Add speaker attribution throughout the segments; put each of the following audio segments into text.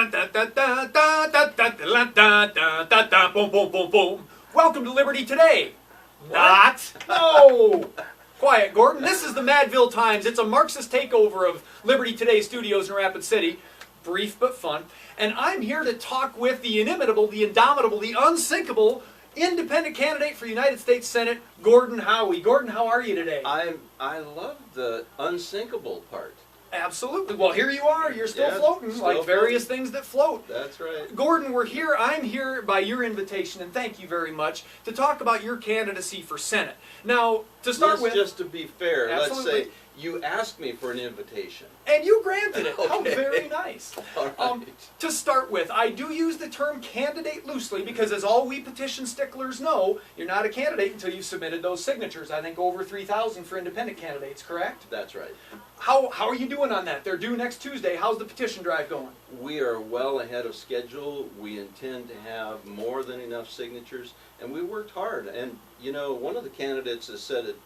Speaker 1: Boom, boom, boom, boom. Welcome to Liberty Today. Not. No. Quiet, Gordon. This is the Madville Times. It's a Marxist takeover of Liberty Today studios in Rapid City. Brief but fun. And I'm here to talk with the inimitable, the indomitable, the unsinkable independent candidate for United States Senate, Gordon Howie. Gordon, how are you today?
Speaker 2: I love the unsinkable part.
Speaker 1: Absolutely. Well, here you are. You're still floating,
Speaker 2: still
Speaker 1: like various things that float.
Speaker 2: That's right.
Speaker 1: Gordon, we're here. I'm here by your invitation, and thank you very much, to talk about your candidacy for Senate. Now, to start with...
Speaker 2: Just to be fair,
Speaker 1: absolutely.
Speaker 2: Let's say you asked me for an invitation.
Speaker 1: And you granted it.
Speaker 2: Okay.
Speaker 1: How very nice.
Speaker 2: All right.
Speaker 1: To start with, I do use the term candidate loosely because, as all we petition sticklers know, you're not a candidate until you've submitted those signatures. I think over 3,000 for independent candidates, correct?
Speaker 2: That's right.
Speaker 1: How are you doing on that? They're due next Tuesday. How's the petition drive going?
Speaker 2: We are well ahead of schedule. We intend to have more than enough signatures, and we worked hard. And, you know, one of the candidates has said it.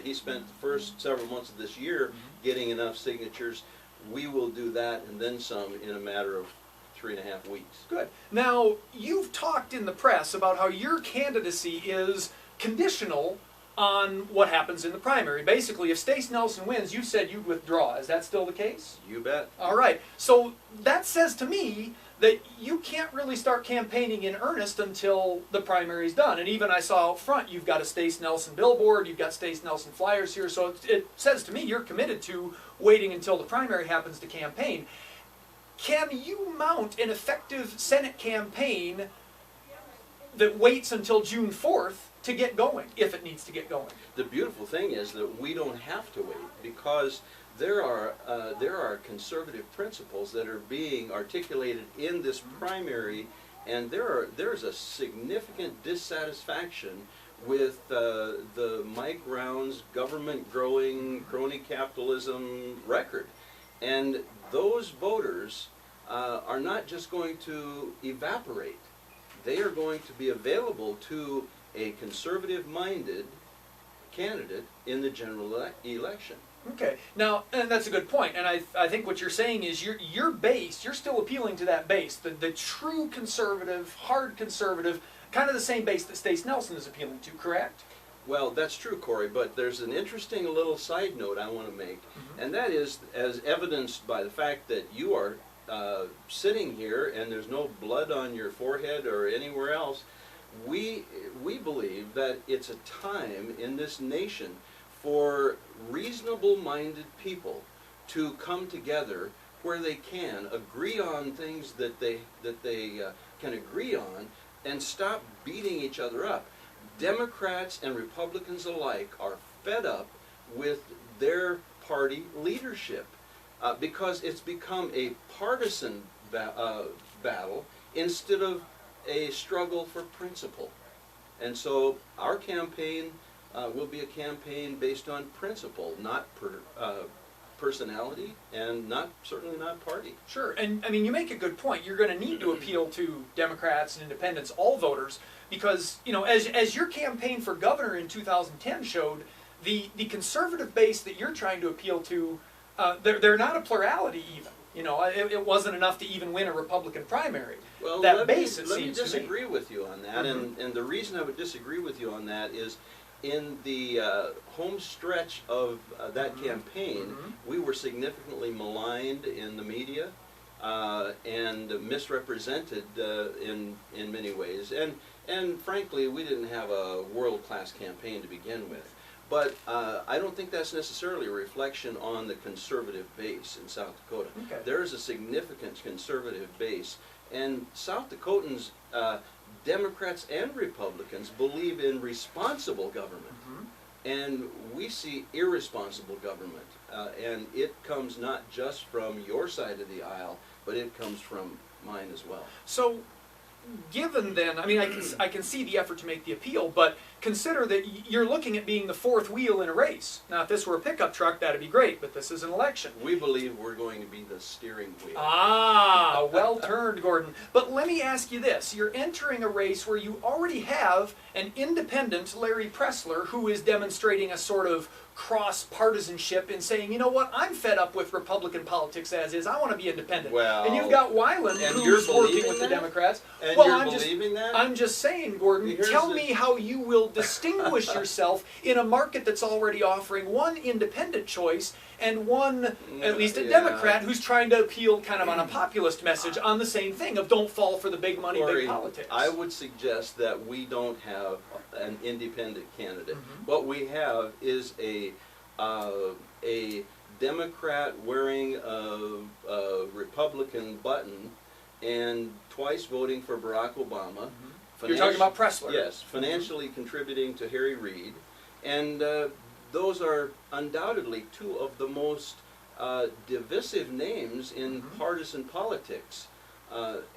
Speaker 2: He spent the first several months of this year getting enough signatures. We will do that and then some in a matter of 3.5 weeks.
Speaker 1: Good. Now, you've talked in the press about how your candidacy is conditional on what happens in the primary. Basically, if Stacey Nelson wins, you said you'd withdraw. Is that still the case?
Speaker 2: You bet.
Speaker 1: All right. So that says to me that you can't really start campaigning in earnest until the primary's done. And even I saw out front, you've got a Stacey Nelson billboard, you've got Stacey Nelson flyers here, so it says to me you're committed to waiting until the primary happens to campaign. Can you mount an effective Senate campaign that waits until June 4th to get going, if it needs to get going?
Speaker 2: The beautiful thing is that we don't have to wait, because there are conservative principles that are being articulated in this primary, and there's a significant dissatisfaction with the Mike Round's government growing crony capitalism record. And those voters are not just going to evaporate. They are going to be available to a conservative-minded candidate in the general election.
Speaker 1: Okay. Now, and that's a good point, and I think what you're saying is your base, you're still appealing to that base, the true conservative, hard conservative, kind of the same base that Stacey Nelson is appealing to, correct?
Speaker 2: Well, that's true, Cory, but there's an interesting little side note I want to make, and that is, as evidenced by the fact that you are sitting here and there's no blood on your forehead or anywhere else. We believe that it's a time in this nation for reasonable-minded people to come together where they can agree on things that they can agree on and stop beating each other up. Democrats and Republicans alike are fed up with their party leadership because it's become a partisan battle instead of a struggle for principle. And so our campaign will be a campaign based on principle, not personality, and certainly not party.
Speaker 1: Sure, and I mean, you make a good point. You're going to need to appeal to Democrats and independents, all voters, because, you know, as your campaign for governor in 2010 showed, the conservative base that you're trying to appeal to, they're not a plurality even. You know, it wasn't enough to even win a Republican primary.
Speaker 2: Well,
Speaker 1: that
Speaker 2: let me disagree with you on that, and the reason I would disagree with you on that is in the home stretch of that campaign, we were significantly maligned in the media and misrepresented in many ways, and frankly, we didn't have a world-class campaign to begin with. But I don't think that's necessarily a reflection on the conservative base in South Dakota.
Speaker 1: Okay.
Speaker 2: There is a significant conservative base, and South Dakotans, Democrats and Republicans, believe in responsible government. And we see irresponsible government, and it comes not just from your side of the aisle, but it comes from mine as well.
Speaker 1: So, given then, I mean, I can see the effort to make the appeal, but consider that you're looking at being the fourth wheel in a race. Now, if this were a pickup truck, that'd be great, but this is an election.
Speaker 2: We believe we're going to be the steering wheel.
Speaker 1: Ah, well turned, Gordon. But let me ask you this. You're entering a race where you already have an independent, Larry Pressler, who is demonstrating a sort of cross partisanship in saying, you know what, I'm fed up with Republican politics as is. I want to be independent.
Speaker 2: Well,
Speaker 1: and you've got Weiland,
Speaker 2: and
Speaker 1: who's
Speaker 2: you're
Speaker 1: working with
Speaker 2: believing
Speaker 1: the
Speaker 2: that?
Speaker 1: Democrats.
Speaker 2: And
Speaker 1: well,
Speaker 2: you're believing that?
Speaker 1: I'm just saying, Gordon,
Speaker 2: Here's
Speaker 1: tell
Speaker 2: the-
Speaker 1: me how you will distinguish yourself in a market that's already offering one independent choice and one, at least a
Speaker 2: Yeah.
Speaker 1: Democrat, who's trying to appeal kind of on a populist message on the same thing of don't fall for the big money,
Speaker 2: Cory,
Speaker 1: big politics.
Speaker 2: I would suggest that we don't have an independent candidate.
Speaker 1: Mhm.
Speaker 2: What we have is a Democrat wearing a Republican button and twice voting for Barack Obama.
Speaker 1: You're talking about Pressler.
Speaker 2: Yes, financially contributing to Harry Reid. And those are undoubtedly two of the most divisive names in partisan politics.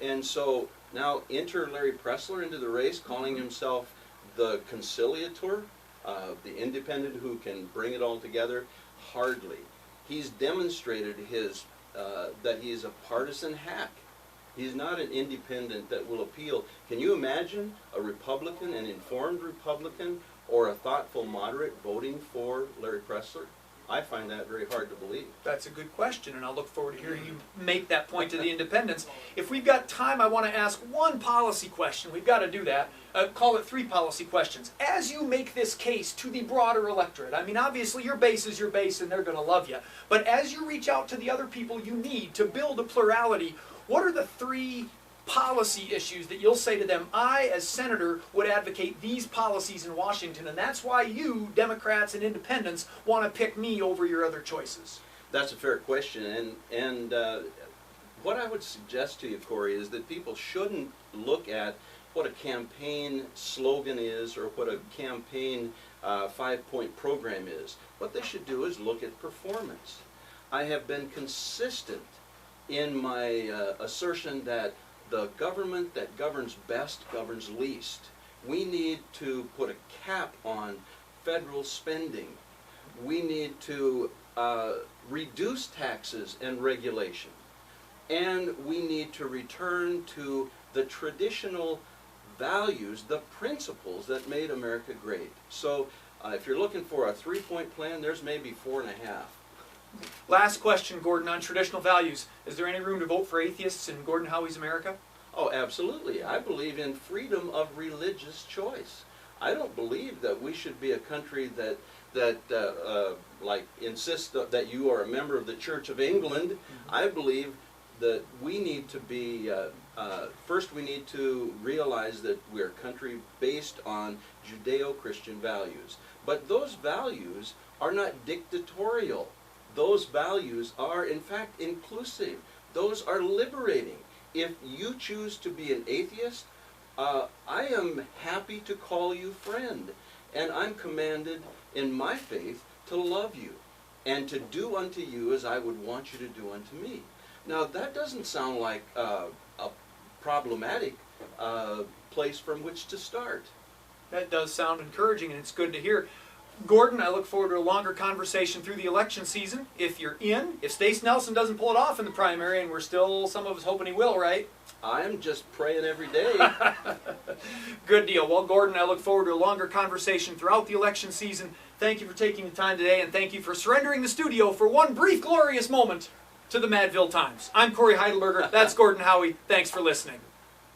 Speaker 2: And so now enter Larry Pressler into the race, calling himself the conciliator, the independent who can bring it all together. Hardly. He's demonstrated that he's a partisan hack. He's not an independent that will appeal. Can you imagine a Republican, an informed Republican, or a thoughtful moderate voting for Larry Pressler? I find that very hard to believe.
Speaker 1: That's a good question, and I'll look forward to hearing you make that point to the independents. If we've got time, I want to ask one policy question. We've got to do that. Call it 3 policy questions. As you make this case to the broader electorate, I mean, obviously your base is your base and they're going to love you, but as you reach out to the other people you need to build a plurality, what are the 3 policy issues that you'll say to them, I, as senator, would advocate these policies in Washington, and that's why you, Democrats and independents, want to pick me over your other choices?
Speaker 2: That's a fair question, and what I would suggest to you, Cory, is that people shouldn't look at what a campaign slogan is or what a campaign 5-point program is. What they should do is look at performance. I have been consistent in my assertion that the government that governs best governs least. We need to put a cap on federal spending. We need to reduce taxes and regulation. And we need to return to the traditional values, the principles that made America great. So if you're looking for a 3-point plan, there's maybe 4.5.
Speaker 1: Last question, Gordon, on traditional values. Is there any room to vote for atheists in Gordon Howie's America?
Speaker 2: Oh, absolutely. I believe in freedom of religious choice. I don't believe that we should be a country that like insists that you are a member of the Church of England. I believe that we need to be, first we need to realize that we're a country based on Judeo-Christian values. But those values are not dictatorial. Those values are, in fact, inclusive. Those are liberating. If you choose to be an atheist, I am happy to call you friend. And I'm commanded in my faith to love you and to do unto you as I would want you to do unto me. Now, that doesn't sound like a problematic place from which to start.
Speaker 1: That does sound encouraging, and it's good to hear. Gordon, I look forward to a longer conversation through the election season. If you're in, if Stace Nelson doesn't pull it off in the primary, and we're still, some of us hoping he will, right?
Speaker 2: I'm just praying every day.
Speaker 1: Good deal. Well, Gordon, I look forward to a longer conversation throughout the election season. Thank you for taking the time today, and thank you for surrendering the studio for one brief, glorious moment to the Madville Times. I'm Cory Heidelberger. That's Gordon Howie. Thanks for listening.